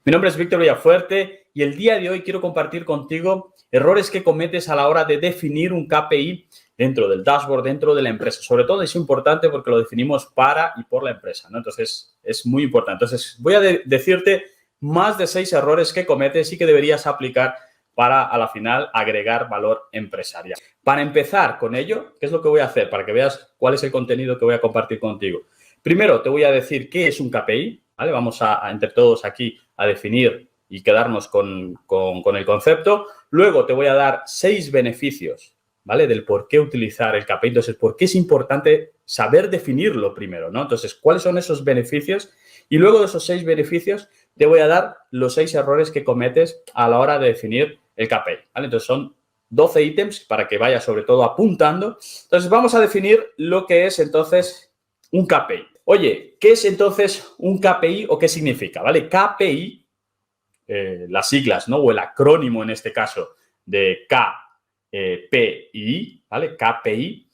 Mi nombre es Víctor Villafuerte y el día de hoy quiero compartir contigo errores que cometes a la hora de definir un KPI dentro del dashboard, dentro de la empresa. Sobre todo es importante porque lo definimos para y por la empresa, ¿no? Entonces, es muy importante. Entonces, voy a decirte más de 6 errores que cometes y que deberías aplicar para, a la final, agregar valor empresarial. Para empezar con ello, ¿qué es lo que voy a hacer? Para que veas cuál es el contenido que voy a compartir contigo. Primero, te voy a decir qué es un KPI, ¿vale? Vamos a entre todos aquí a definir y quedarnos con el concepto. Luego te voy a dar 6 beneficios, ¿vale? Del por qué utilizar el KPI. Entonces, ¿por qué es importante saber definirlo primero, ¿no? Entonces, ¿cuáles son esos beneficios? Y luego de esos 6 beneficios te voy a dar los 6 errores que cometes a la hora de definir el KPI, ¿vale? Entonces, son 12 ítems para que vayas sobre todo apuntando. Entonces, vamos a definir lo que es entonces un KPI. Oye, ¿qué es entonces un KPI o qué significa? ¿Vale? KPI, las siglas, ¿no? O el acrónimo en este caso de KPI, ¿vale? KPI.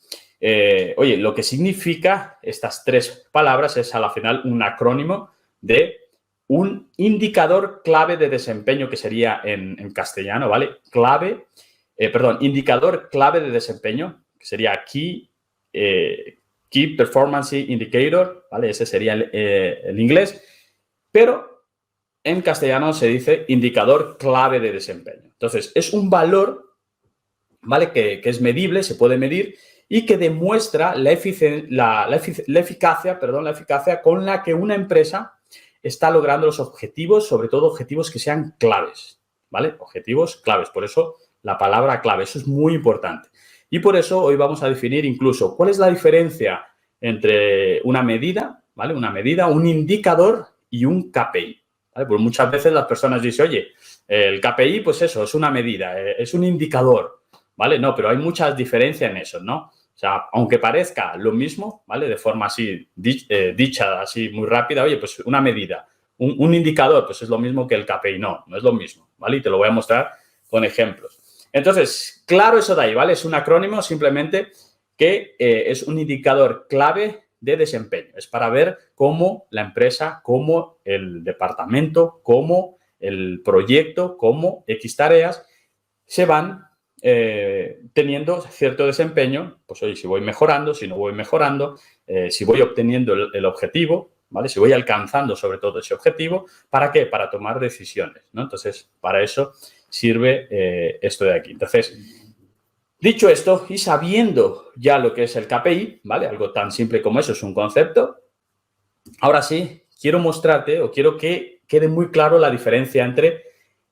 Oye, lo que significa estas 3 palabras es a la final un acrónimo de un indicador clave de desempeño, que sería en castellano, ¿vale? Indicador clave de desempeño, que sería Key Performance Indicator, ¿vale? Ese sería el inglés, pero en castellano se dice indicador clave de desempeño. Entonces, es un valor, ¿vale? Que es medible, se puede medir y que demuestra la eficacia con la que una empresa está logrando los objetivos, sobre todo objetivos que sean claves, ¿vale? Objetivos claves, por eso la palabra clave, eso es muy importante. Y por eso hoy vamos a definir incluso cuál es la diferencia entre una medida, ¿vale? Una medida, un indicador y un KPI, ¿vale? Pues muchas veces las personas dicen, oye, el KPI, pues eso, es una medida, es un indicador, ¿vale? No, pero hay muchas diferencias en eso, ¿no? O sea, aunque parezca lo mismo, ¿vale? De forma así, dicha así muy rápida, oye, pues una medida, un indicador, pues es lo mismo que el KPI. No, no es lo mismo, ¿vale? Y te lo voy a mostrar con ejemplos. Entonces, claro eso de ahí, ¿vale? Es un acrónimo simplemente que es un indicador clave de desempeño. Es para ver cómo la empresa, cómo el departamento, cómo el proyecto, cómo X tareas se van teniendo cierto desempeño. Pues oye, si voy mejorando, si no voy mejorando, si voy obteniendo el objetivo, ¿vale? Si voy alcanzando sobre todo ese objetivo, ¿para qué? Para tomar decisiones, ¿no? Entonces, para eso sirve esto de aquí. Entonces, dicho esto y sabiendo ya lo que es el KPI, ¿vale? Algo tan simple como eso, es un concepto. Ahora sí, quiero mostrarte o quiero que quede muy claro la diferencia entre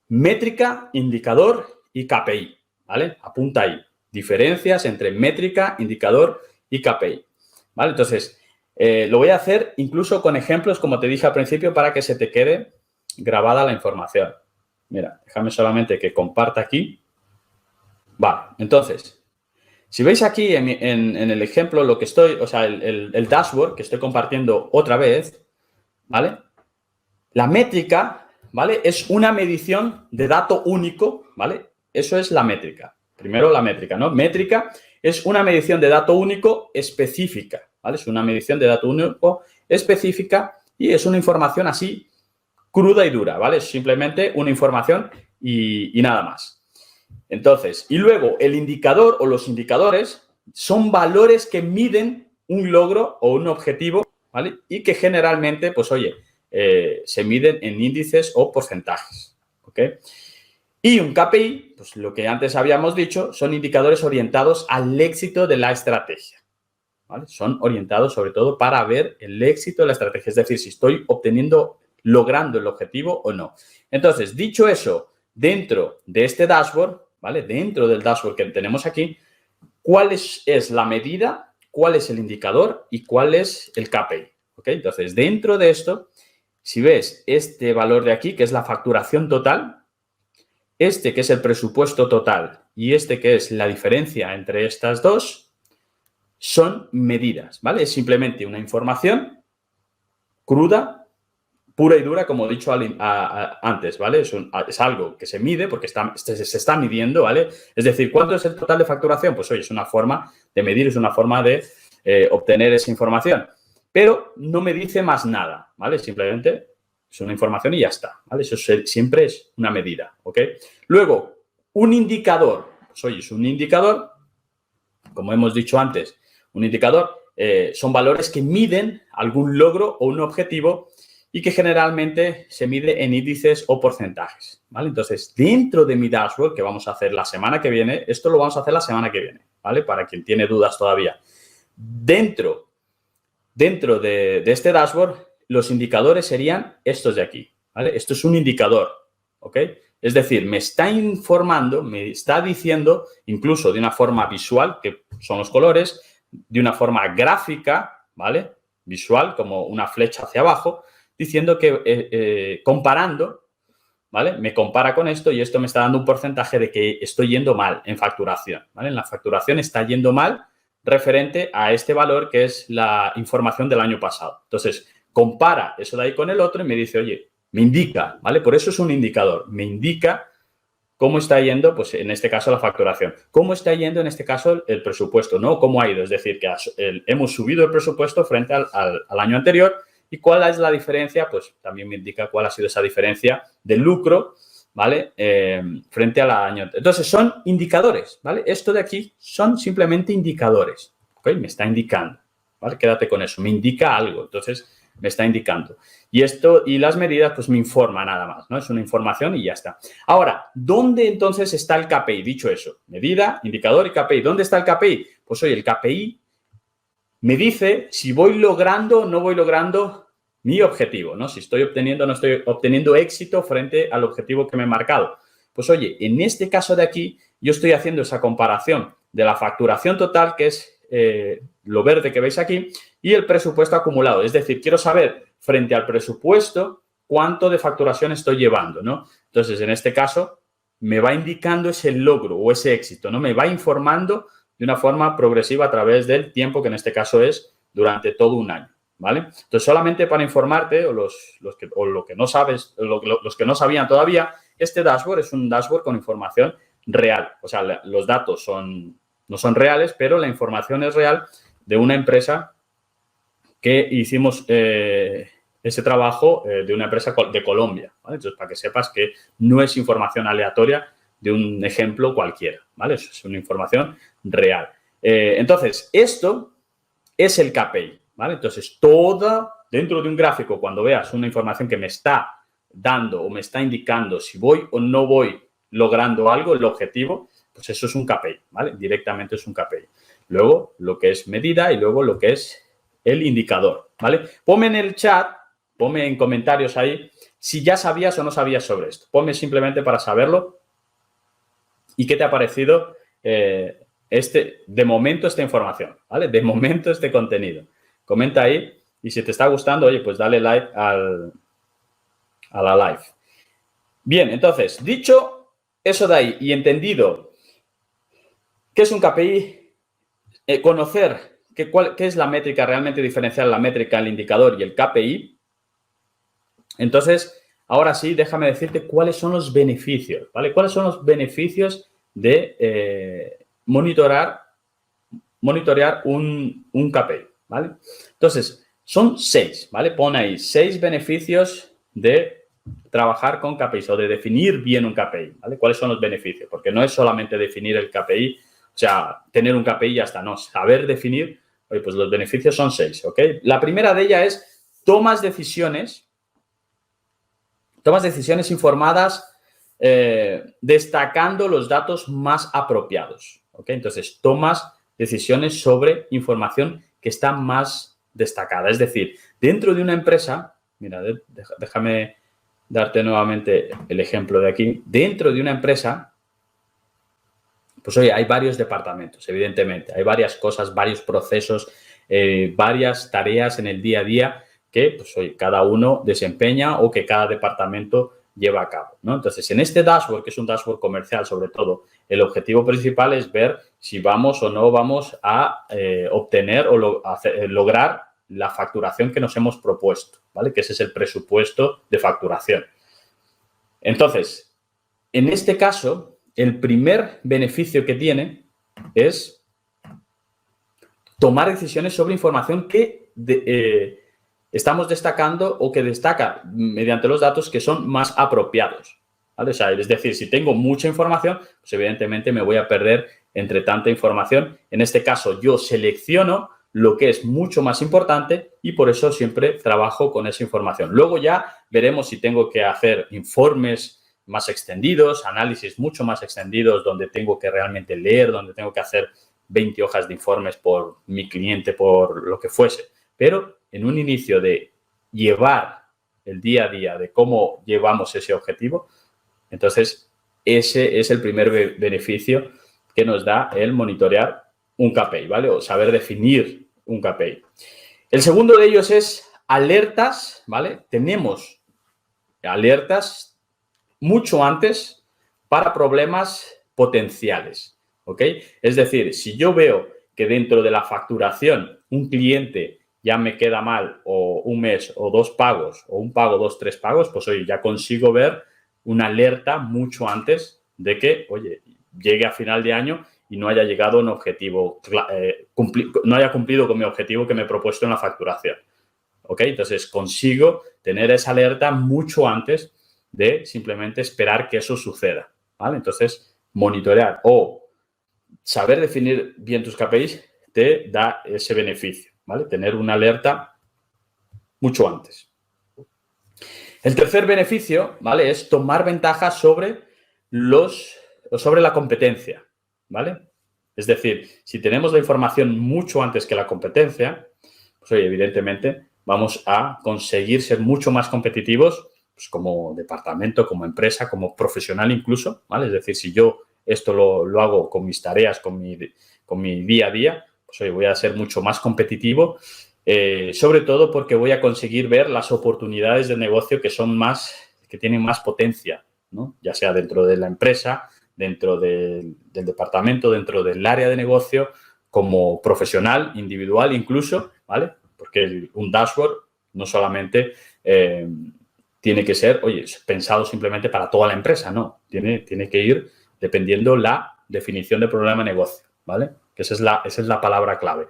métrica, indicador y KPI, ¿vale? Apunta ahí. Diferencias entre métrica, indicador y KPI, ¿vale? Entonces, lo voy a hacer incluso con ejemplos, como te dije al principio, para que se te quede grabada la información. Mira, déjame solamente que comparta aquí. Vale, entonces, si veis aquí en el ejemplo lo que estoy, o sea, el dashboard que estoy compartiendo otra vez, ¿vale? La métrica, ¿vale? Es una medición de dato único, ¿vale? Eso es la métrica. Primero la métrica, ¿no? Métrica es una medición de dato único específica, ¿vale? Es una medición de dato único específica y es una información así cruda y dura, ¿vale? Es simplemente una información y nada más. Entonces, y luego el indicador o los indicadores son valores que miden un logro o un objetivo, ¿vale? Y que generalmente, pues oye, se miden en índices o porcentajes, ¿ok? Y un KPI, pues lo que antes habíamos dicho, son indicadores orientados al éxito de la estrategia, ¿vale? Son orientados sobre todo para ver el éxito de la estrategia, es decir, si estoy logrando el objetivo o no. Entonces, dicho eso, dentro de este dashboard, ¿vale? Dentro del dashboard que tenemos aquí, ¿cuál es la medida, cuál es el indicador y cuál es el KPI? ¿Ok? Entonces, dentro de esto, si ves este valor de aquí, que es la facturación total, este que es el presupuesto total y este que es la diferencia entre estas dos, son medidas, ¿vale? Es simplemente una información cruda, pura y dura, como he dicho antes, ¿vale? Es algo que se mide porque se está midiendo, ¿vale? Es decir, ¿cuánto es el total de facturación? Pues oye, es una forma de medir, es una forma de obtener esa información. Pero no me dice más nada, ¿vale? Simplemente Es una información y ya está, ¿vale? Eso siempre es una medida, ¿ok? Luego, un indicador. Pues oye, es un indicador, como hemos dicho antes, un indicador son valores que miden algún logro o un objetivo y que generalmente se mide en índices o porcentajes, ¿vale? Entonces, dentro de mi dashboard, que vamos a hacer la semana que viene, esto lo vamos a hacer la semana que viene, ¿vale? Para quien tiene dudas todavía. Dentro de este dashboard, los indicadores serían estos de aquí, ¿vale? Esto es un indicador, ¿ok? Es decir, me está informando, me está diciendo, incluso de una forma visual, que son los colores, de una forma gráfica, ¿vale? Visual, como una flecha hacia abajo, diciendo que comparando, ¿vale? Me compara con esto y esto me está dando un porcentaje de que estoy yendo mal en facturación, ¿vale? En la facturación está yendo mal referente a este valor que es la información del año pasado. Entonces, compara eso de ahí con el otro y me dice, oye, me indica, ¿vale? Por eso es un indicador. Me indica cómo está yendo, pues en este caso, la facturación. Cómo está yendo, en este caso, el presupuesto, ¿no? Cómo ha ido. Es decir, que hemos subido el presupuesto frente al año anterior. ¿Y cuál es la diferencia? Pues también me indica cuál ha sido esa diferencia de lucro, ¿vale? Frente al año anterior. Entonces, son indicadores, ¿vale? Esto de aquí son simplemente indicadores, ¿ok? Me está indicando, ¿vale? Quédate con eso. Me indica algo. Entonces, me está indicando. Y esto y las medidas, pues me informa nada más, ¿no? Es una información y ya está. Ahora, ¿dónde entonces está el KPI? Dicho eso, medida, indicador y KPI. ¿Dónde está el KPI? Pues oye, el KPI me dice si voy logrando o no voy logrando mi objetivo, ¿no? Si estoy obteniendo o no estoy obteniendo éxito frente al objetivo que me he marcado. Pues oye, en este caso de aquí, yo estoy haciendo esa comparación de la facturación total, que es lo verde que veis aquí, y el presupuesto acumulado. Es decir, quiero saber frente al presupuesto cuánto de facturación estoy llevando, ¿no? Entonces, en este caso, me va indicando ese logro o ese éxito, ¿no? Me va informando de una forma progresiva a través del tiempo, que en este caso es durante todo un año, ¿vale? Entonces, solamente para informarte, o lo que no sabes, los que no sabían todavía, este dashboard es un dashboard con información real. O sea, los datos no son reales, pero la información es real de una empresa que hicimos ese trabajo de una empresa de Colombia, ¿vale? Entonces, para que sepas que no es información aleatoria de un ejemplo cualquiera, ¿vale? Eso es una información real. Entonces, esto es el KPI, ¿vale? Entonces, dentro de un gráfico, cuando veas una información que me está dando o me está indicando si voy o no voy logrando algo, el objetivo, pues eso es un KPI, ¿vale? Directamente es un KPI. Luego, lo que es medida y luego lo que es el indicador, ¿vale? Ponme en el chat, ponme en comentarios ahí si ya sabías o no sabías sobre esto. Ponme simplemente para saberlo y qué te ha parecido de momento esta información, ¿vale? De momento este contenido. Comenta ahí y si te está gustando, oye, pues dale like a la live. Bien, entonces, dicho eso de ahí y entendido qué es un KPI, conocer qué es la métrica, realmente diferenciar la métrica, el indicador y el KPI, entonces, ahora sí, déjame decirte cuáles son los beneficios, ¿vale? ¿Cuáles son los beneficios de monitorear un KPI, ¿vale? Entonces, son 6, ¿vale? Pon ahí 6 beneficios de trabajar con KPIs o de definir bien un KPI, ¿vale? ¿Cuáles son los beneficios? Porque no es solamente definir el KPI, o sea, tener un KPI y ya está, no, saber definir, oye, pues los beneficios son 6, ¿ok? La primera de ellas es tomas decisiones informadas destacando los datos más apropiados, ¿ok? Entonces, tomas decisiones sobre información que está más destacada. Es decir, dentro de una empresa, mira, déjame darte nuevamente el ejemplo de aquí. Dentro de una empresa, pues oye, hay varios departamentos, evidentemente. Hay varias cosas, varios procesos, varias tareas en el día a día que, pues oye, cada uno desempeña o que cada departamento lleva a cabo, ¿no? Entonces, en este dashboard, que es un dashboard comercial sobre todo, el objetivo principal es ver si vamos o no vamos a obtener o lograr la facturación que nos hemos propuesto, ¿vale? Que ese es el presupuesto de facturación. Entonces, en este caso, el primer beneficio que tiene es tomar decisiones sobre información que estamos destacando o que destaca mediante los datos que son más apropiados, ¿vale? O sea, es decir, si tengo mucha información, pues evidentemente me voy a perder entre tanta información. En este caso, yo selecciono lo que es mucho más importante y por eso siempre trabajo con esa información. Luego ya veremos si tengo que hacer informes más extendidos, análisis mucho más extendidos, donde tengo que realmente leer, donde tengo que hacer 20 hojas de informes por mi cliente, por lo que fuese. Pero en un inicio de llevar el día a día, de cómo llevamos ese objetivo, entonces ese es el primer beneficio que nos da el monitorear un KPI, ¿vale? O saber definir un KPI. El segundo de ellos es alertas, ¿vale? Tenemos alertas mucho antes para problemas potenciales, ¿ok? Es decir, si yo veo que dentro de la facturación un cliente ya me queda mal o un mes o 2 pagos o un pago, 2, 3 pagos, pues oye, ya consigo ver una alerta mucho antes de que, oye, llegue a final de año y no haya llegado a un objetivo, no haya cumplido con mi objetivo que me he propuesto en la facturación. ¿Ok? Entonces, consigo tener esa alerta mucho antes de simplemente esperar que eso suceda, ¿vale? Entonces, monitorear o saber definir bien tus KPIs te da ese beneficio, ¿vale? Tener una alerta mucho antes. El tercer beneficio, ¿vale? Es tomar ventaja sobre la competencia, ¿vale? Es decir, si tenemos la información mucho antes que la competencia, pues oye, evidentemente vamos a conseguir ser mucho más competitivos, pues como departamento, como empresa, como profesional incluso, ¿vale? Es decir, si yo esto lo hago con mis tareas, con mi día a día, pues oye, voy a ser mucho más competitivo, sobre todo porque voy a conseguir ver las oportunidades de negocio que tienen más potencia, ¿no? Ya sea dentro de la empresa, dentro del departamento, dentro del área de negocio, como profesional, individual incluso, ¿vale? Porque un dashboard no solamente tiene que ser, oye, pensado simplemente para toda la empresa, no. Tiene que ir dependiendo la definición de problema de negocio, ¿vale? Que esa es la palabra clave.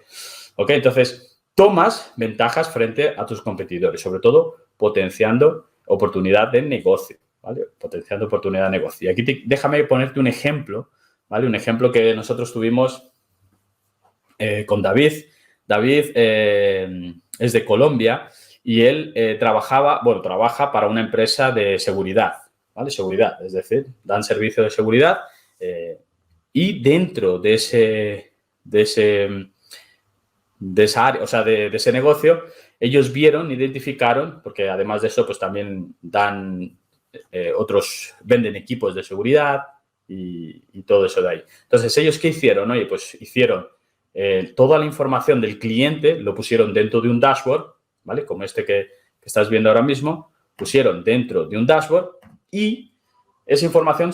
¿Ok? Entonces, tomas ventajas frente a tus competidores, sobre todo potenciando oportunidad de negocio, ¿vale? Potenciando oportunidad de negocio. Y aquí déjame ponerte un ejemplo, ¿vale? Un ejemplo que nosotros tuvimos con David. David es de Colombia y él trabaja para una empresa de seguridad, ¿vale? Seguridad, es decir, dan servicio de seguridad y dentro de esa área, o sea, de ese negocio, ellos identificaron, porque además de eso, pues también venden equipos de seguridad y todo eso de ahí. Entonces, ¿ellos qué hicieron? Oye, pues hicieron toda la información del cliente, lo pusieron dentro de un dashboard, ¿vale? Como este que estás viendo ahora mismo, pusieron dentro de un dashboard y esa información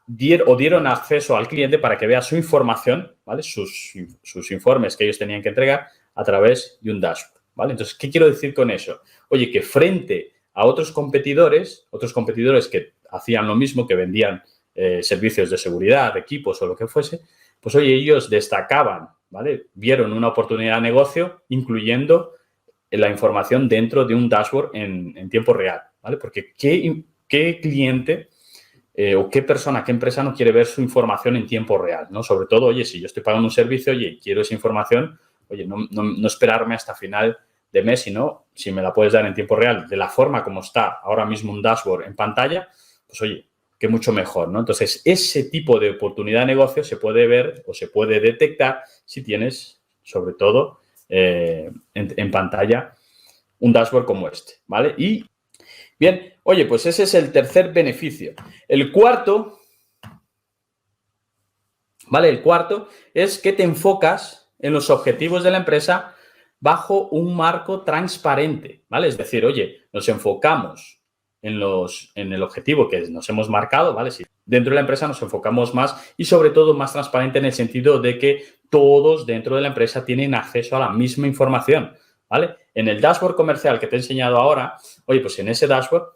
dieron acceso al cliente para que vea su información, ¿vale? Sus informes que ellos tenían que entregar a través de un dashboard, ¿vale? Entonces, ¿qué quiero decir con eso? Oye, que frente a otros competidores que hacían lo mismo, que vendían servicios de seguridad, equipos o lo que fuese, pues oye, ellos destacaban, ¿vale? Vieron una oportunidad de negocio incluyendo la información dentro de un dashboard en tiempo real, ¿vale? Porque ¿qué cliente o qué empresa no quiere ver su información en tiempo real, ¿no? Sobre todo, oye, si yo estoy pagando un servicio, oye, quiero esa información, oye, no esperarme hasta final de mes, sino si me la puedes dar en tiempo real, de la forma como está ahora mismo un dashboard en pantalla, pues oye, que mucho mejor, ¿no? Entonces, ese tipo de oportunidad de negocio se puede ver o se puede detectar si tienes, sobre todo, en pantalla un dashboard como este, ¿vale? Y, bien, oye, pues ese es el tercer beneficio. El cuarto, ¿vale? El cuarto es que te enfocas en los objetivos de la empresa bajo un marco transparente, ¿vale? Es decir, oye, nos enfocamos en el objetivo que nos hemos marcado, ¿vale? Si dentro de la empresa nos enfocamos más y sobre todo más transparente en el sentido de que todos dentro de la empresa tienen acceso a la misma información, ¿vale? En el dashboard comercial que te he enseñado ahora, oye, pues en ese dashboard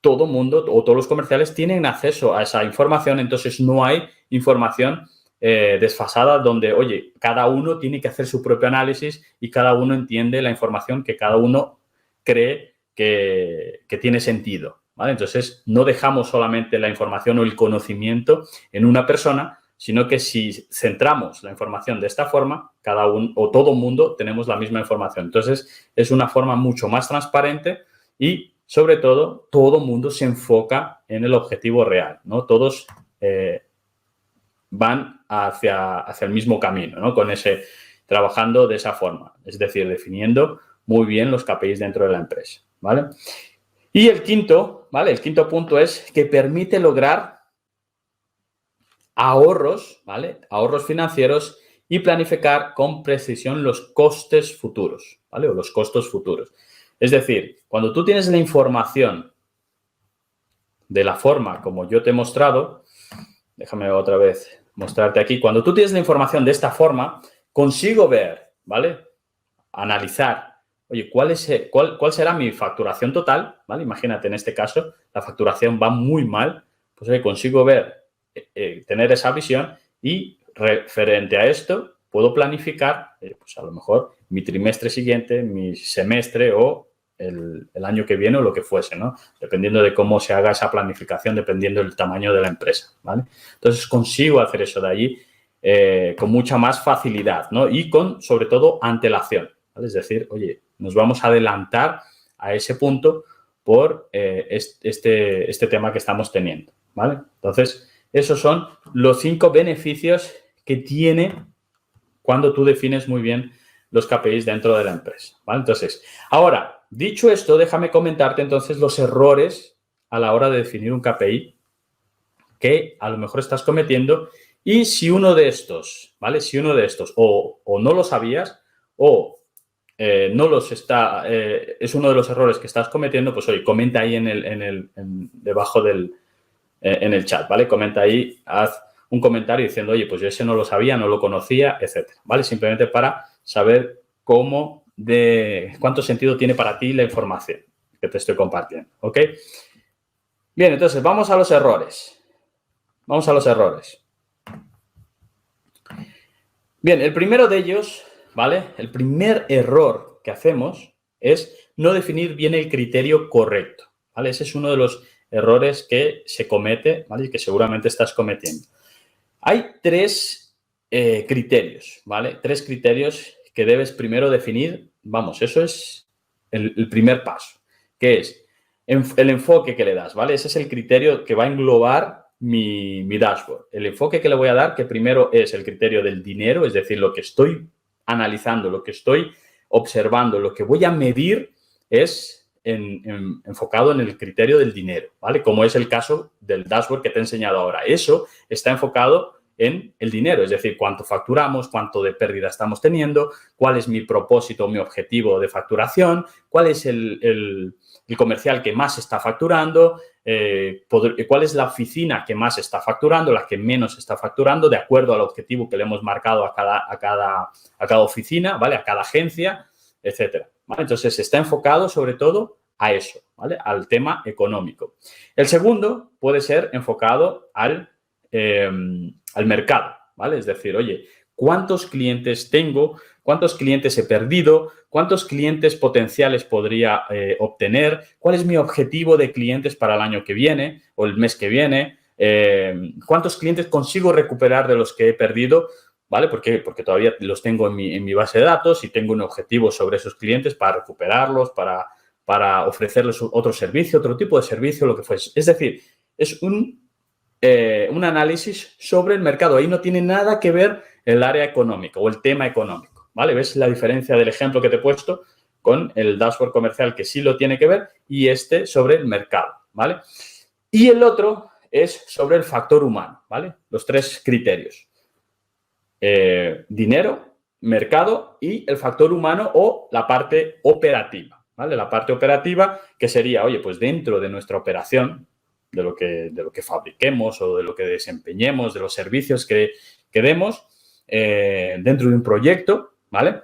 todo mundo o todos los comerciales tienen acceso a esa información, entonces no hay información desfasada donde, oye, cada uno tiene que hacer su propio análisis y cada uno entiende la información que cada uno cree que tiene sentido, ¿vale? Entonces, no dejamos solamente la información o el conocimiento en una persona, sino que si centramos la información de esta forma, cada uno o todo mundo tenemos la misma información. Entonces, es una forma mucho más transparente y, sobre todo, todo mundo se enfoca en el objetivo real, ¿no? Todos van hacia el mismo camino, ¿no? Trabajando de esa forma, es decir, definiendo muy bien los KPIs dentro de la empresa, ¿vale? Y el quinto, ¿vale? El quinto punto es que permite lograr ahorros, ¿vale? Ahorros financieros y planificar con precisión los costes futuros, ¿vale? O los costos futuros. Es decir, cuando tú tienes la información de la forma como yo te he mostrado, déjame otra vez mostrarte aquí, cuando tú tienes la información de esta forma, consigo ver, ¿vale? Analizar, oye, ¿cuál será mi facturación total? ¿Vale? Imagínate, en este caso, la facturación va muy mal, pues oye, consigo ver, tener esa visión y referente a esto puedo planificar, pues a lo mejor mi trimestre siguiente, mi semestre o el año que viene o lo que fuese, ¿no? Dependiendo de cómo se haga esa planificación, dependiendo del tamaño de la empresa, ¿vale? Entonces, consigo hacer eso de allí con mucha más facilidad, ¿no? Y con, sobre todo, antelación, ¿vale? Es decir, oye, nos vamos a adelantar a ese punto por este tema que estamos teniendo, ¿vale? Entonces, esos son los 5 beneficios que tiene cuando tú defines muy bien los KPIs dentro de la empresa, ¿vale? Entonces, ahora, dicho esto, déjame comentarte entonces los errores a la hora de definir un KPI que a lo mejor estás cometiendo y si uno de estos, ¿vale? Si uno de estos o no lo sabías o no los está, es uno de los errores que estás cometiendo, pues oye, comenta ahí debajo en el chat, ¿vale? Comenta ahí, haz un comentario diciendo, oye, pues yo ese no lo sabía, no lo conocía, etcétera, ¿vale? Simplemente para saber cuánto sentido tiene para ti la información que te estoy compartiendo, ¿ok? Bien, entonces vamos a los errores. Vamos a los errores. Bien, el primero de ellos, ¿vale? El primer error que hacemos es no definir bien el criterio correcto, ¿vale? Ese es uno de los errores que se comete, ¿vale? Y que seguramente estás cometiendo. Hay 3 criterios, ¿vale? 3 criterios que debes primero definir. Vamos, eso es el primer paso, que es el enfoque que le das, ¿vale? Ese es el criterio que va a englobar mi dashboard. El enfoque que le voy a dar, que primero es el criterio del dinero, es decir, lo que estoy analizando, lo que estoy observando, lo que voy a medir es enfocado en el criterio del dinero, ¿vale? Como es el caso del dashboard que te he enseñado ahora. Eso está enfocado en el dinero, es decir, cuánto facturamos, cuánto de pérdida estamos teniendo, cuál es mi propósito, mi objetivo de facturación, cuál es el comercial que más está facturando, cuál es la oficina que más está facturando, la que menos está facturando, de acuerdo al objetivo que le hemos marcado a cada oficina, ¿vale? A cada agencia, etcétera, ¿vale? Entonces, está enfocado sobre todo a eso, ¿vale? Al tema económico. El segundo puede ser enfocado al mercado, ¿vale? Es decir, oye, ¿cuántos clientes tengo? ¿Cuántos clientes he perdido? ¿Cuántos clientes potenciales podría obtener? ¿Cuál es mi objetivo de clientes para el año que viene o el mes que viene? ¿Cuántos clientes consigo recuperar de los que he perdido? ¿Vale? Porque todavía los tengo en mi base de datos y tengo un objetivo sobre esos clientes para recuperarlos, para ofrecerles otro servicio, otro tipo de servicio, lo que fuese. Es decir, es un análisis sobre el mercado. Ahí no tiene nada que ver el área económica o el tema económico, ¿vale? ¿Ves la diferencia del ejemplo que te he puesto con el dashboard comercial que sí lo tiene que ver y este sobre el mercado, ¿vale? Y el otro es sobre el factor humano, ¿vale? Los 3 criterios. Dinero, mercado y el factor humano o la parte operativa, ¿vale? La parte operativa que sería, oye, pues dentro de nuestra operación, de lo que fabriquemos o de lo que desempeñemos, de los servicios que demos dentro de un proyecto, ¿vale?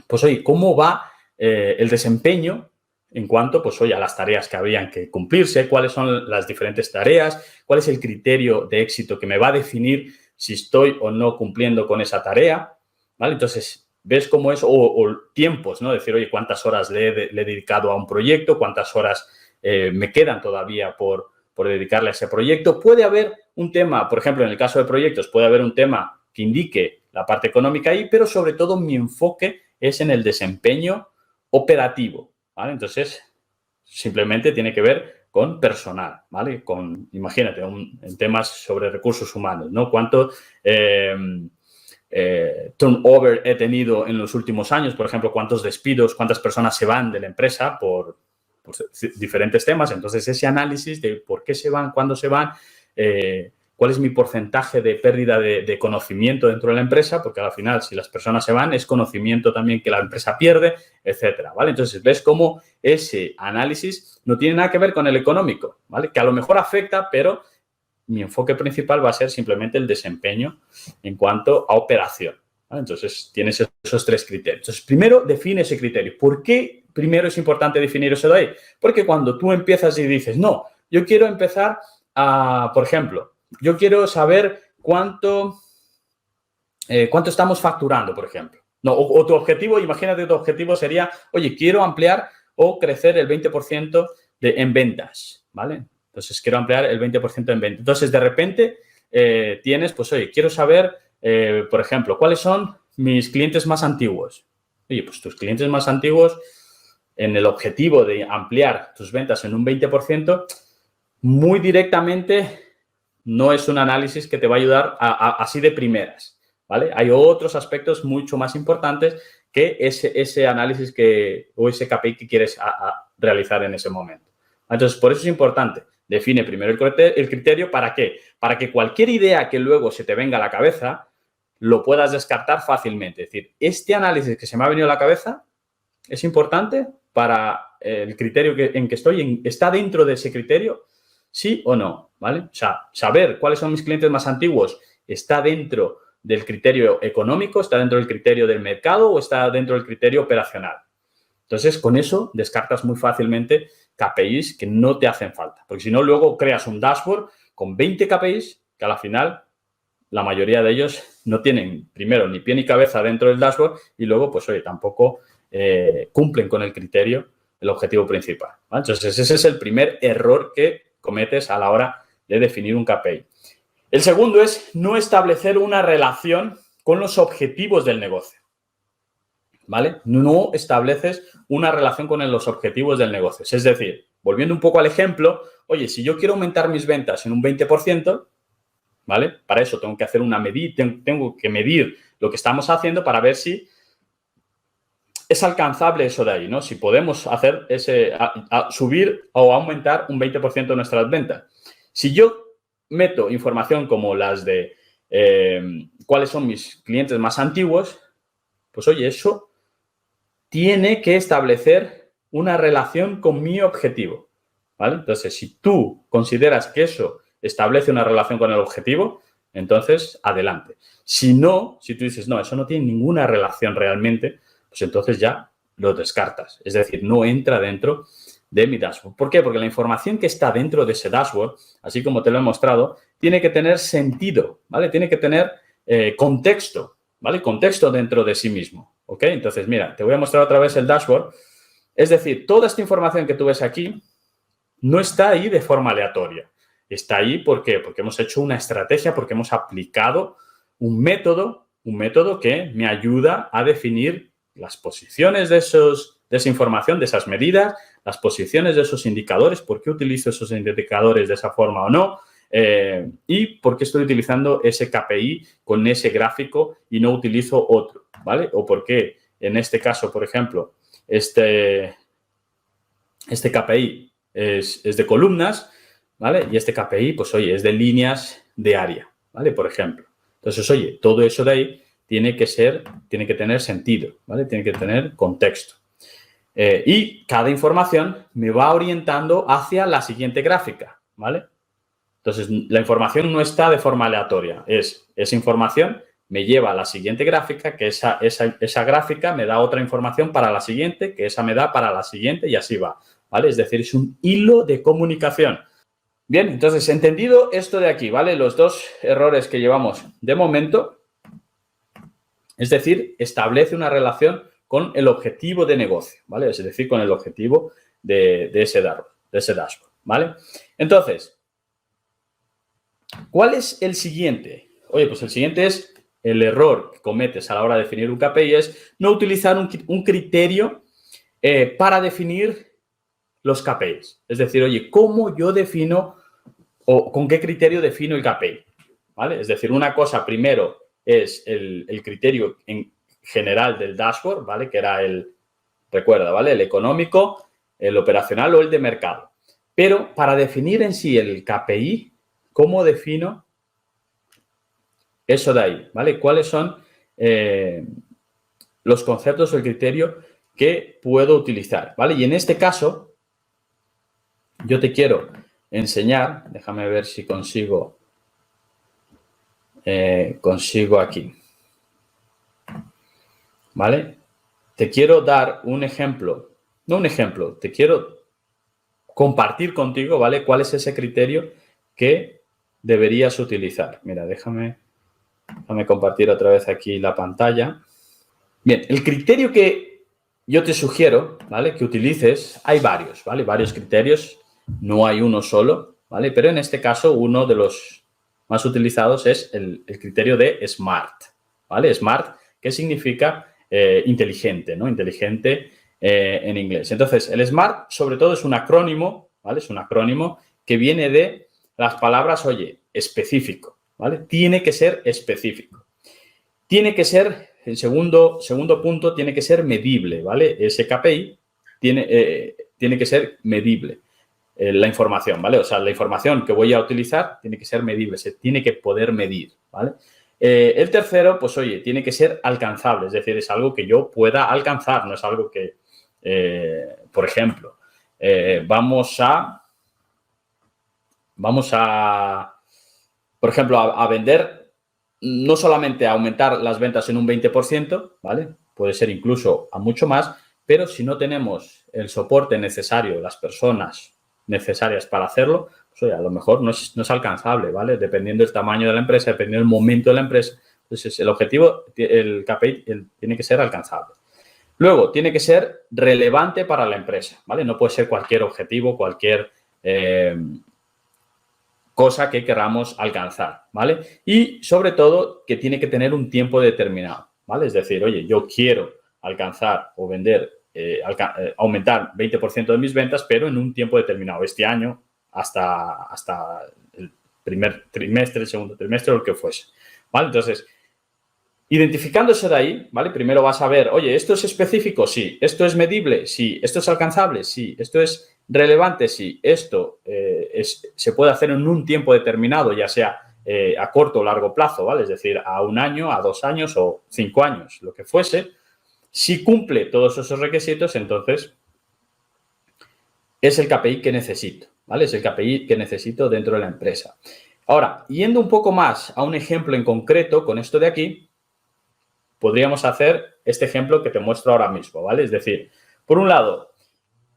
Pues, oye, ¿cómo va el desempeño en cuanto, pues, oye, a las tareas que habrían que cumplirse? ¿Cuáles son las diferentes tareas? ¿Cuál es el criterio de éxito que me va a definir si estoy o no cumpliendo con esa tarea? ¿Vale? Entonces, ves cómo es, o tiempos, ¿no? Decir, oye, ¿cuántas horas le he dedicado a un proyecto? ¿Cuántas horas me quedan todavía por dedicarle a ese proyecto? Puede haber un tema, por ejemplo, en el caso de proyectos, puede haber un tema que indique la parte económica ahí, pero sobre todo mi enfoque es en el desempeño operativo, ¿vale? Entonces, simplemente tiene que ver con personal, ¿vale? Imagínate, en temas sobre recursos humanos, ¿no? ¿Cuánto turnover he tenido en los últimos años? Por ejemplo, ¿cuántos despidos, cuántas personas se van de la empresa por diferentes temas? Entonces, ese análisis de por qué se van, cuándo se van, cuál es mi porcentaje de pérdida de conocimiento dentro de la empresa, porque al final, si las personas se van, es conocimiento también que la empresa pierde, etcétera, ¿vale? Entonces, ves cómo ese análisis no tiene nada que ver con el económico, ¿vale? Que a lo mejor afecta, pero mi enfoque principal va a ser simplemente el desempeño en cuanto a operación, ¿vale? Entonces, tienes esos 3 criterios. Entonces, primero, define ese criterio. ¿Por qué primero es importante definir eso de ahí? Porque cuando tú empiezas y dices, no, yo quiero empezar a, por ejemplo, yo quiero saber cuánto estamos facturando, por ejemplo. No, o tu objetivo, imagínate, tu objetivo sería, oye, quiero ampliar o crecer el 20% en ventas, ¿vale? Entonces, quiero ampliar el 20% en ventas. Entonces, de repente, tienes, pues, oye, quiero saber, por ejemplo, cuáles son mis clientes más antiguos. Oye, pues tus clientes más antiguos, en el objetivo de ampliar tus ventas en un 20%, muy directamente no es un análisis que te va a ayudar así de primeras, ¿vale? Hay otros aspectos mucho más importantes que ese análisis o ese KPI que quieres realizar en ese momento. Entonces, por eso es importante. Define primero el criterio. ¿Para qué? Para que cualquier idea que luego se te venga a la cabeza lo puedas descartar fácilmente. Es decir, este análisis que se me ha venido a la cabeza es importante para el criterio en que estoy. ¿Está dentro de ese criterio? ¿Sí o no? ¿Vale? O sea, saber cuáles son mis clientes más antiguos está dentro del criterio económico, está dentro del criterio del mercado o está dentro del criterio operacional. Entonces, con eso descartas muy fácilmente KPIs que no te hacen falta. Porque si no, luego creas un dashboard con 20 KPIs que a la final la mayoría de ellos no tienen, primero, ni pie ni cabeza dentro del dashboard y luego, pues, oye, tampoco cumplen con el criterio, el objetivo principal, ¿vale? Entonces, ese es el primer error que cometes a la hora de definir un KPI. El segundo es no establecer una relación con los objetivos del negocio, ¿vale? No estableces una relación con los objetivos del negocio. Es decir, volviendo un poco al ejemplo, oye, si yo quiero aumentar mis ventas en un 20%, ¿vale? Para eso tengo que hacer tengo que medir lo que estamos haciendo para ver si es alcanzable eso de ahí, ¿no? Si podemos hacer subir o aumentar un 20% nuestras ventas. Si yo meto información como las de cuáles son mis clientes más antiguos, pues oye, eso tiene que establecer una relación con mi objetivo, ¿vale? Entonces, si tú consideras que eso establece una relación con el objetivo, entonces, adelante. Si no, si tú dices, no, eso no tiene ninguna relación realmente, pues entonces ya lo descartas. Es decir, no entra dentro de mi dashboard. ¿Por qué? Porque la información que está dentro de ese dashboard, así como te lo he mostrado, tiene que tener sentido, ¿vale? Tiene que tener contexto, ¿vale? Contexto dentro de sí mismo, ¿ok? Entonces, mira, te voy a mostrar otra vez el dashboard. Es decir, toda esta información que tú ves aquí no está ahí de forma aleatoria. Está ahí, ¿por qué? Porque hemos hecho una estrategia, porque hemos aplicado un método que me ayuda a definir las posiciones de esa información, de esas medidas, las posiciones de esos indicadores, por qué utilizo esos indicadores de esa forma o no, y por qué estoy utilizando ese KPI con ese gráfico y no utilizo otro, ¿vale? O por qué, en este caso, por ejemplo, este KPI es de columnas, ¿vale? Y este KPI, pues, oye, es de líneas de área, ¿vale? Por ejemplo. Entonces, oye, todo eso de ahí tiene que tener sentido, ¿vale? Tiene que tener contexto. Y cada información me va orientando hacia la siguiente gráfica, ¿vale? Entonces, la información no está de forma aleatoria. Esa información me lleva a la siguiente gráfica, que esa gráfica me da otra información para la siguiente, que esa me da para la siguiente y así va, ¿vale? Es decir, es un hilo de comunicación. Bien, entonces, entendido esto de aquí, ¿vale? Los dos errores que llevamos de momento, Es decir, establece una relación con el objetivo de negocio, ¿vale? Es decir, con el objetivo de ese dashboard, ¿vale? Entonces, ¿cuál es el siguiente? Oye, pues el siguiente es el error que cometes a la hora de definir un KPI es no utilizar un criterio para definir los KPIs. Es decir, oye, ¿cómo yo defino o con qué criterio defino el KPI? ¿Vale? Es decir, una cosa primero es el criterio en general del dashboard, ¿vale? Que era recuerda, ¿vale? El económico, el operacional o el de mercado. Pero para definir en sí el KPI, ¿cómo defino eso de ahí? ¿Vale? ¿Cuáles son los conceptos o el criterio que puedo utilizar? ¿Vale? Y en este caso, yo te quiero enseñar, déjame ver si consigo aquí. ¿Vale? Te quiero dar un ejemplo, no un ejemplo, te quiero compartir contigo, ¿vale? ¿Cuál es ese criterio que deberías utilizar? Mira, déjame compartir otra vez aquí la pantalla. Bien, el criterio que yo te sugiero, ¿vale? Que utilices, hay varios, ¿vale? Varios criterios, no hay uno solo, ¿vale? Pero en este caso, uno de los más utilizados es el criterio de SMART, ¿vale? SMART, que significa inteligente, ¿no? Inteligente en inglés. Entonces, el SMART, sobre todo, es un acrónimo, ¿vale? Es un acrónimo que viene de las palabras, oye, específico, ¿vale? Tiene que ser específico. Tiene que ser, el segundo punto, tiene que ser medible, ¿vale? Ese KPI tiene que ser medible, la información, ¿vale? O sea, la información que voy a utilizar tiene que ser medible, se tiene que poder medir, ¿vale? El tercero, pues, oye, tiene que ser alcanzable, es decir, es algo que yo pueda alcanzar, no es algo que, por ejemplo, vamos a, por ejemplo, a vender, no solamente a aumentar las ventas en un 20%, ¿vale? Puede ser incluso a mucho más, pero si no tenemos el soporte necesario, las personas necesarias para hacerlo, pues, oye, a lo mejor no es alcanzable, ¿vale? Dependiendo del tamaño de la empresa, dependiendo del momento de la empresa. Entonces, el objetivo, el KPI, tiene que ser alcanzable. Luego, tiene que ser relevante para la empresa, ¿vale? No puede ser cualquier objetivo, cualquier cosa que queramos alcanzar, ¿vale? Y, sobre todo, que tiene que tener un tiempo determinado, ¿vale? Es decir, oye, yo quiero alcanzar o vender, aumentar 20% de mis ventas, pero en un tiempo determinado, este año hasta el primer trimestre, el segundo trimestre o el que fuese, ¿vale? Entonces, identificándose de ahí, ¿vale? Primero vas a ver, oye, ¿esto es específico? Sí. ¿Esto es medible? Sí. ¿Esto es alcanzable? Sí. ¿Esto es relevante? Sí. ¿Esto se puede hacer en un tiempo determinado, ya sea a corto o largo plazo, ¿vale? Es decir, a 1 año, a 2 años o 5 años, lo que fuese. Si cumple todos esos requisitos, entonces es el KPI que necesito, ¿vale? Es el KPI que necesito dentro de la empresa. Ahora, yendo un poco más a un ejemplo en concreto con esto de aquí, podríamos hacer este ejemplo que te muestro ahora mismo, ¿vale? Es decir, por un lado,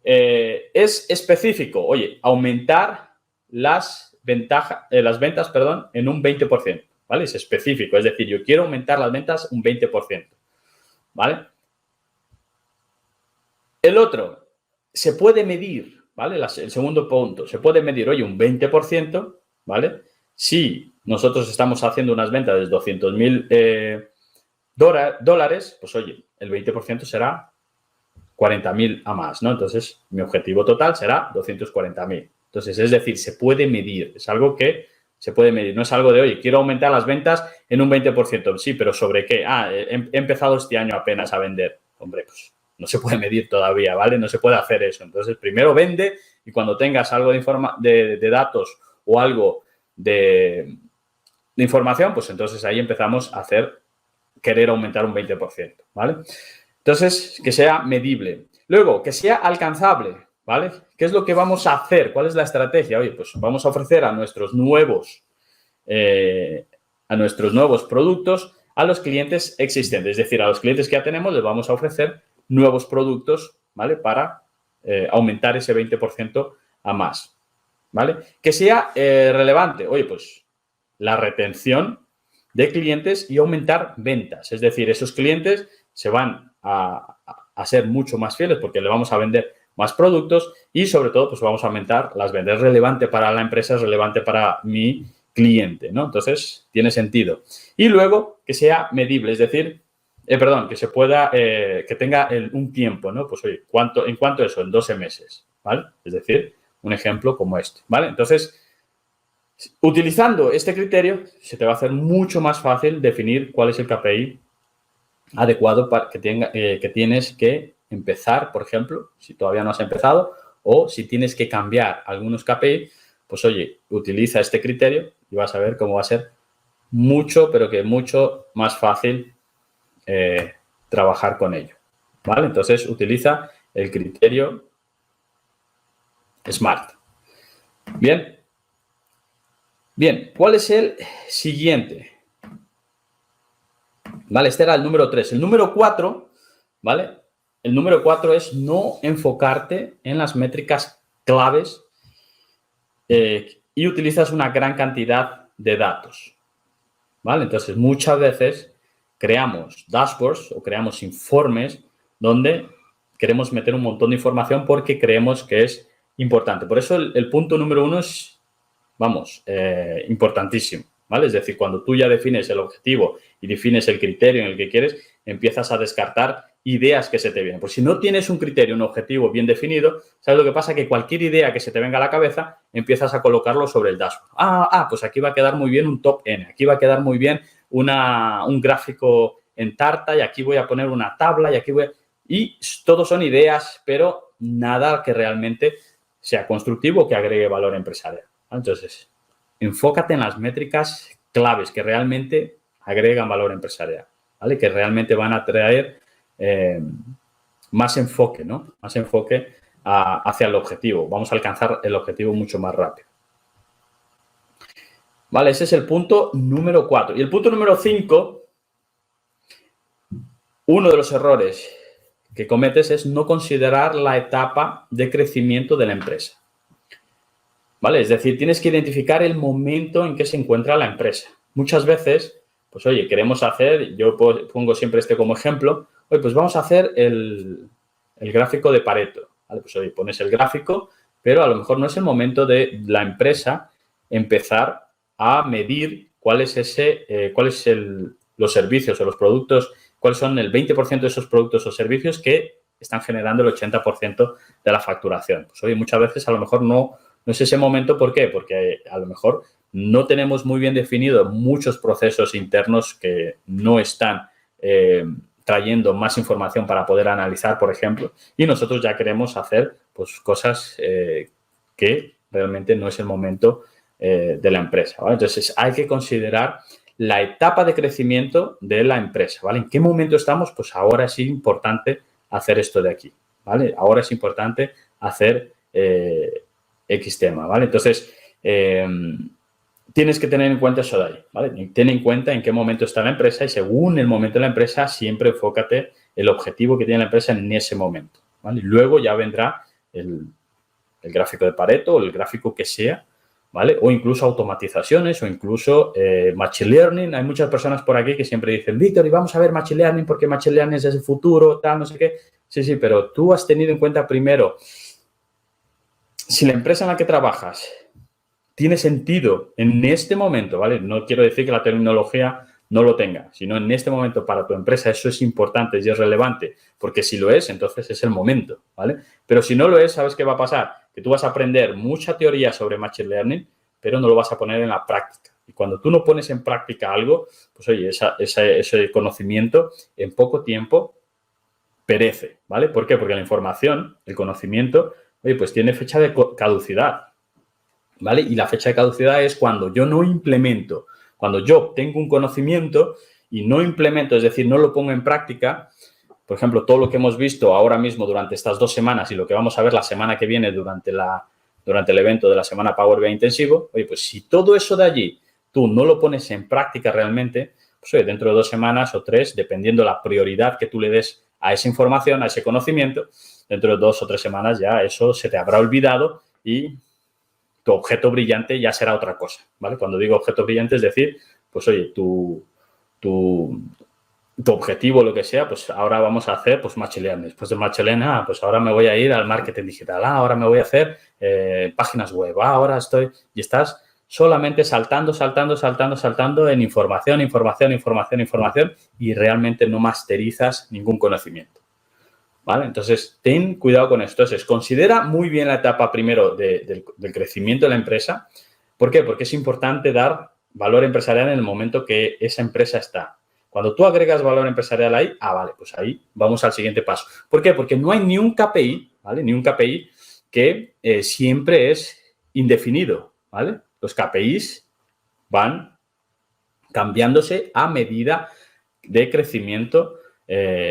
es específico, oye, aumentar las ventas, en un 20%, ¿vale? Es específico, es decir, yo quiero aumentar las ventas un 20%, ¿vale? El otro, se puede medir, ¿vale? El segundo punto, se puede medir, oye, un 20%, ¿vale? Si nosotros estamos haciendo unas ventas de 200.000 dólares, pues oye, el 20% será 40.000 a más, ¿no? Entonces, mi objetivo total será 240.000. Entonces, es decir, se puede medir, es algo que se puede medir, no es algo de, oye, quiero aumentar las ventas en un 20%. Sí, pero ¿sobre qué? He empezado este año apenas a vender. Hombre, pues no se puede medir todavía, ¿vale? No se puede hacer eso. Entonces, primero vende y cuando tengas algo de datos o algo de información, pues entonces ahí empezamos a querer aumentar un 20%, ¿vale? Entonces, que sea medible. Luego, que sea alcanzable, ¿vale? ¿Qué es lo que vamos a hacer? ¿Cuál es la estrategia? Oye, pues vamos a ofrecer a nuestros nuevos productos a los clientes existentes. Es decir, a los clientes que ya tenemos les vamos a ofrecer nuevos productos, ¿vale? Para aumentar ese 20% a más, ¿vale? Que sea relevante. Oye, pues la retención de clientes y aumentar ventas. Es decir, esos clientes se van a ser mucho más fieles porque le vamos a vender más productos y, sobre todo, pues vamos a aumentar las ventas. Es relevante para la empresa, es relevante para mi cliente, ¿no? Entonces, tiene sentido. Y luego, que sea medible, es decir, que se pueda, que tenga un tiempo, ¿no? Pues, oye, ¿en cuánto eso? En 12 meses, ¿vale? Es decir, un ejemplo como este, ¿vale? Entonces, utilizando este criterio, se te va a hacer mucho más fácil definir cuál es el KPI adecuado para que tienes que empezar, por ejemplo, si todavía no has empezado, o si tienes que cambiar algunos KPI, pues oye, utiliza este criterio y vas a ver cómo va a ser mucho, pero que mucho más fácil trabajar con ello, ¿vale? Entonces, utiliza el criterio SMART. Bien. Bien, ¿cuál es el siguiente? ¿Vale? Este era el número 3. El número 4, ¿vale? El número 4 es no enfocarte en las métricas claves y utilizas una gran cantidad de datos, ¿vale? Entonces, muchas veces creamos dashboards o creamos informes donde queremos meter un montón de información porque creemos que es importante. Por eso el punto número 1 es, importantísimo, ¿vale? Es decir, cuando tú ya defines el objetivo y defines el criterio en el que quieres, empiezas a descartar ideas que se te vienen. Pues si no tienes un criterio, un objetivo bien definido, ¿sabes lo que pasa? Que cualquier idea que se te venga a la cabeza, empiezas a colocarlo sobre el dashboard. Pues aquí va a quedar muy bien un top N, aquí va a quedar muy bien un gráfico en tarta y aquí voy a poner una tabla y aquí Y todos son ideas, pero nada que realmente sea constructivo o que agregue valor empresarial. Entonces, enfócate en las métricas claves que realmente agregan valor empresarial, ¿vale? Que realmente van a traer más enfoque, ¿no? Más enfoque hacia el objetivo. Vamos a alcanzar el objetivo mucho más rápido. Vale, ese es el punto número 4. Y el punto número 5, uno de los errores que cometes es no considerar la etapa de crecimiento de la empresa. ¿Vale? Es decir, tienes que identificar el momento en que se encuentra la empresa. Muchas veces, pues oye, queremos hacer, yo pongo siempre este como ejemplo, oye, pues vamos a hacer el gráfico de Pareto. ¿Vale? Pues oye, pones el gráfico, pero a lo mejor no es el momento de la empresa empezar a medir cuál es los servicios o los productos, cuáles son el 20% de esos productos o servicios que están generando el 80% de la facturación. Pues oye, muchas veces a lo mejor no es ese momento. ¿Por qué? Porque a lo mejor no tenemos muy bien definido muchos procesos internos que no están trayendo más información para poder analizar, por ejemplo, y nosotros ya queremos hacer pues, cosas que realmente no es el momento de la empresa, ¿vale? Entonces, hay que considerar la etapa de crecimiento de la empresa, ¿vale? ¿En qué momento estamos? Pues ahora es importante hacer esto de aquí, ¿vale? Ahora es importante hacer X tema, ¿vale? Entonces, tienes que tener en cuenta eso de ahí, ¿vale? Ten en cuenta en qué momento está la empresa y según el momento de la empresa, siempre enfócate el objetivo que tiene la empresa en ese momento, ¿vale? Y luego ya vendrá el gráfico de Pareto o el gráfico que sea, ¿vale? O incluso automatizaciones o incluso Machine Learning. Hay muchas personas por aquí que siempre dicen, Víctor, y vamos a ver Machine Learning porque Machine Learning es el futuro, tal, no sé qué. Sí, pero tú has tenido en cuenta primero si la empresa en la que trabajas tiene sentido en este momento, ¿vale? No quiero decir que la tecnología no lo tenga, sino en este momento para tu empresa eso es importante y es relevante, porque si lo es, entonces es el momento, ¿vale? Pero si no lo es, ¿sabes qué va a pasar? Que tú vas a aprender mucha teoría sobre Machine Learning, pero no lo vas a poner en la práctica. Y cuando tú no pones en práctica algo, pues oye, ese conocimiento en poco tiempo perece, ¿vale? ¿Por qué? Porque la información, el conocimiento, oye, pues tiene fecha de caducidad, ¿vale? Y la fecha de caducidad es cuando yo no implemento, cuando yo tengo un conocimiento y no implemento, es decir, no lo pongo en práctica. Por ejemplo, todo lo que hemos visto ahora mismo durante estas 2 semanas y lo que vamos a ver la semana que viene durante el evento de la semana Power BI Intensivo, oye, pues si todo eso de allí tú no lo pones en práctica realmente, pues oye, dentro de 2 semanas o 3, dependiendo la prioridad que tú le des a esa información, a ese conocimiento, dentro de 2 o 3 semanas ya eso se te habrá olvidado y tu objeto brillante ya será otra cosa, ¿vale? Cuando digo objeto brillante es decir, pues oye, tu objetivo, lo que sea, pues ahora vamos a hacer pues Machine Learning. Después de Machine Learning, pues ahora me voy a ir al marketing digital. Ahora me voy a hacer páginas web. Ahora estoy... Y estás solamente saltando en información y realmente no masterizas ningún conocimiento. ¿Vale? Entonces, ten cuidado con esto. Entonces, considera muy bien la etapa primero del crecimiento de la empresa. ¿Por qué? Porque es importante dar valor empresarial en el momento que esa empresa está. Cuando tú agregas valor empresarial ahí, vale, pues ahí vamos al siguiente paso. ¿Por qué? Porque no hay ni un KPI, ¿vale? Ni un KPI que siempre es indefinido, ¿vale? Los KPIs van cambiándose a medida de crecimiento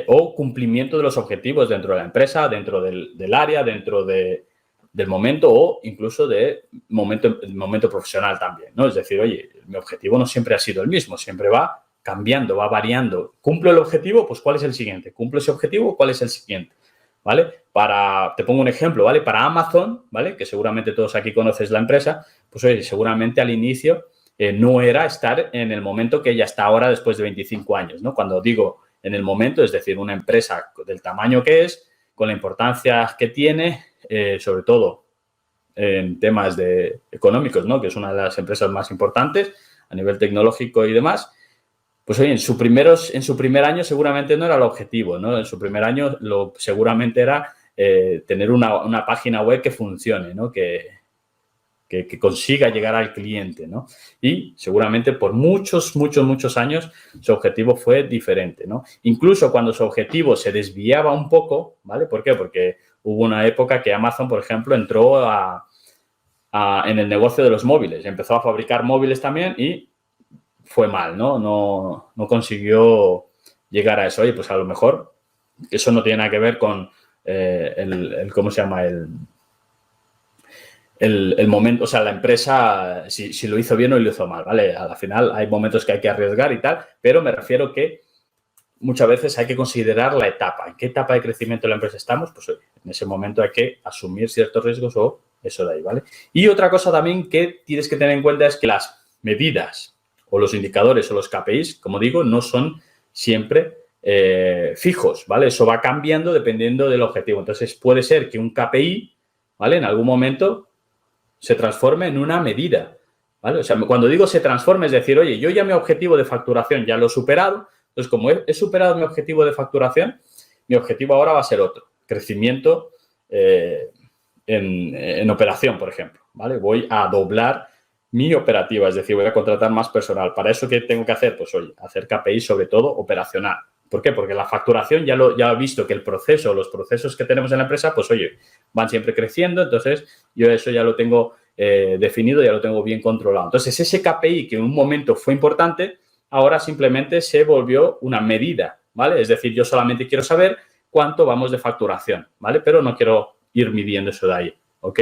o cumplimiento de los objetivos dentro de la empresa, dentro del área, dentro del momento o incluso del momento profesional también, ¿no? Es decir, oye, mi objetivo no siempre ha sido el mismo, siempre va cambiando, va variando. ¿Cumplo el objetivo? Pues ¿cuál es el siguiente? ¿Cumplo ese objetivo? ¿Cuál es el siguiente? ¿Vale? Te pongo un ejemplo, ¿vale? Para Amazon, ¿vale? Que seguramente todos aquí conocéis la empresa, pues oye, seguramente al inicio no era estar en el momento que ella está ahora después de 25 años, ¿no? Cuando digo en el momento, es decir, una empresa del tamaño que es, con la importancia que tiene, sobre todo en temas económicos, ¿no? Que es una de las empresas más importantes a nivel tecnológico y demás. Pues oye, en su primer año seguramente no era el objetivo, ¿no? En su primer año seguramente era tener una página web que funcione, ¿no? Que consiga llegar al cliente, ¿no? Y seguramente por muchos años su objetivo fue diferente, ¿no? Incluso cuando su objetivo se desviaba un poco, ¿vale? ¿Por qué? Porque hubo una época que Amazon, por ejemplo, entró en el negocio de los móviles. Empezó a fabricar móviles también y fue mal, ¿no? No consiguió llegar a eso. Oye, pues a lo mejor eso no tiene nada que ver con ¿cómo se llama? El momento, o sea, la empresa, si lo hizo bien o lo hizo mal, ¿vale? Al final hay momentos que hay que arriesgar y tal, pero me refiero que muchas veces hay que considerar la etapa. ¿En qué etapa de crecimiento de la empresa estamos? Pues oye, en ese momento hay que asumir ciertos riesgos o eso de ahí, ¿vale? Y otra cosa también que tienes que tener en cuenta es que las medidas o los indicadores o los KPIs, como digo, no son siempre fijos, ¿vale? Eso va cambiando dependiendo del objetivo. Entonces, puede ser que un KPI, ¿vale? En algún momento se transforme en una medida, ¿vale? O sea, cuando digo se transforme, es decir, oye, yo ya mi objetivo de facturación ya lo he superado, entonces como he superado mi objetivo de facturación, mi objetivo ahora va a ser otro, crecimiento en operación, por ejemplo, ¿vale? Voy a doblar mi operativa, es decir, voy a contratar más personal. ¿Para eso qué tengo que hacer? Pues, oye, hacer KPI sobre todo operacional. ¿Por qué? Porque la facturación ya he visto que los procesos que tenemos en la empresa, pues, oye, van siempre creciendo. Entonces, yo eso ya lo tengo definido, ya lo tengo bien controlado. Entonces, ese KPI que en un momento fue importante, ahora simplemente se volvió una medida, ¿vale? Es decir, yo solamente quiero saber cuánto vamos de facturación, ¿vale? Pero no quiero ir midiendo eso de ahí, ¿ok?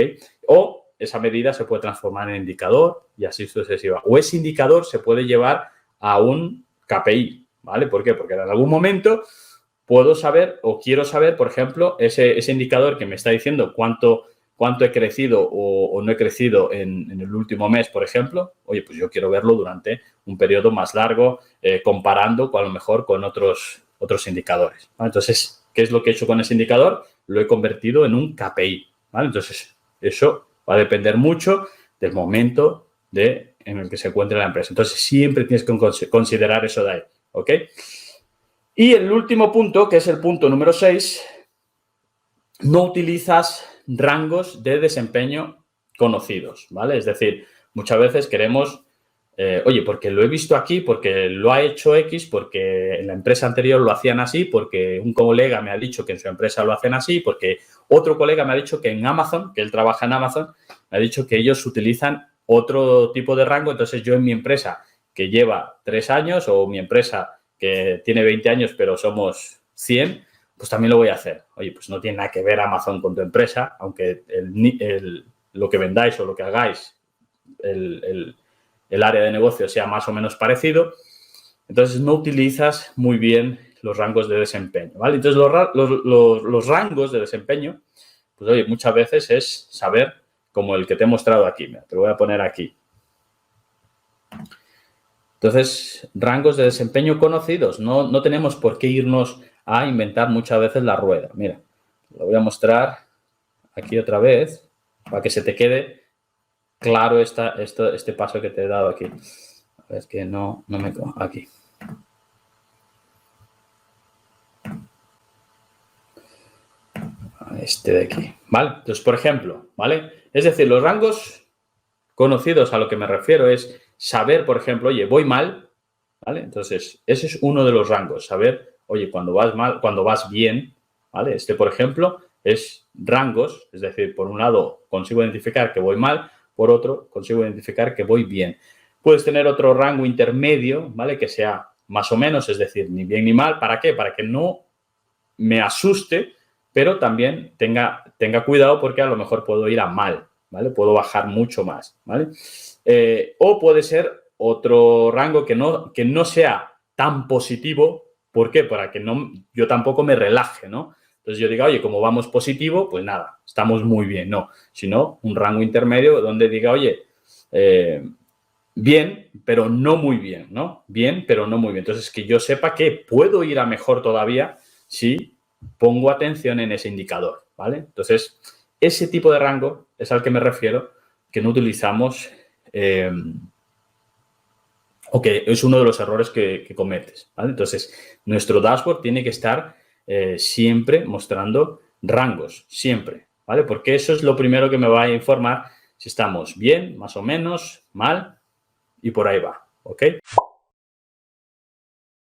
O esa medida se puede transformar en indicador y así sucesiva. O ese indicador se puede llevar a un KPI, ¿vale? ¿Por qué? Porque en algún momento puedo saber o quiero saber, por ejemplo, ese indicador que me está diciendo cuánto he crecido o no he crecido en el último mes, por ejemplo. Oye, pues yo quiero verlo durante un periodo más largo, comparando a lo mejor con otros indicadores, ¿vale? Entonces, ¿qué es lo que he hecho con ese indicador? Lo he convertido en un KPI, ¿vale? Entonces, eso va a depender mucho del momento en el que se encuentre la empresa. Entonces, siempre tienes que considerar eso de ahí, ¿ok? Y el último punto, que es el punto número 6, no utilizas rangos de desempeño conocidos, ¿vale? Es decir, muchas veces queremos, oye, porque lo he visto aquí, porque lo ha hecho X, porque en la empresa anterior lo hacían así, porque un colega me ha dicho que en su empresa lo hacen así, porque otro colega me ha dicho que en Amazon, que él trabaja en Amazon, me ha dicho que ellos utilizan otro tipo de rango. Entonces, yo en mi empresa, que lleva 3 años, o mi empresa que tiene 20 años, pero somos 100, pues también lo voy a hacer. Oye, pues no tiene nada que ver Amazon con tu empresa, aunque lo que vendáis o lo que hagáis, el área de negocio sea más o menos parecido. Entonces, no utilizas muy bien los rangos de desempeño, ¿vale? Entonces, los rangos de desempeño, pues oye, muchas veces es saber, como el que te he mostrado aquí. Mira, te lo voy a poner aquí. Entonces, rangos de desempeño conocidos. No tenemos por qué irnos a inventar muchas veces la rueda. Mira, lo voy a mostrar aquí otra vez para que se te quede claro este paso que te he dado aquí. Es que no me... Aquí. Este de aquí, ¿vale? Entonces, por ejemplo, ¿vale? Es decir, los rangos conocidos a lo que me refiero es saber, por ejemplo, oye, voy mal, ¿vale? Entonces, ese es uno de los rangos, saber, oye, cuando vas mal, cuando vas bien, ¿vale? Este, por ejemplo, es rangos, es decir, por un lado consigo identificar que voy mal, por otro consigo identificar que voy bien. Puedes tener otro rango intermedio, ¿vale? Que sea más o menos, es decir, ni bien ni mal. ¿Para qué? Para que no me asuste, pero también tenga cuidado porque a lo mejor puedo ir a mal, ¿vale? Puedo bajar mucho más, ¿vale? O puede ser otro rango que no sea tan positivo. ¿Por qué? Para que yo tampoco me relaje, ¿no? Entonces yo diga, oye, como vamos positivo, pues nada, estamos muy bien. No, sino un rango intermedio donde diga, oye, bien, pero no muy bien, ¿no? Bien, pero no muy bien. Entonces, que yo sepa que puedo ir a mejor todavía si pongo atención en ese indicador, ¿vale? Entonces, ese tipo de rango es al que me refiero, que no utilizamos o que es uno de los errores que cometes, ¿vale? Entonces, nuestro dashboard tiene que estar siempre mostrando rangos, siempre, ¿vale? Porque eso es lo primero que me va a informar si estamos bien, más o menos, mal, y por ahí va, ¿ok?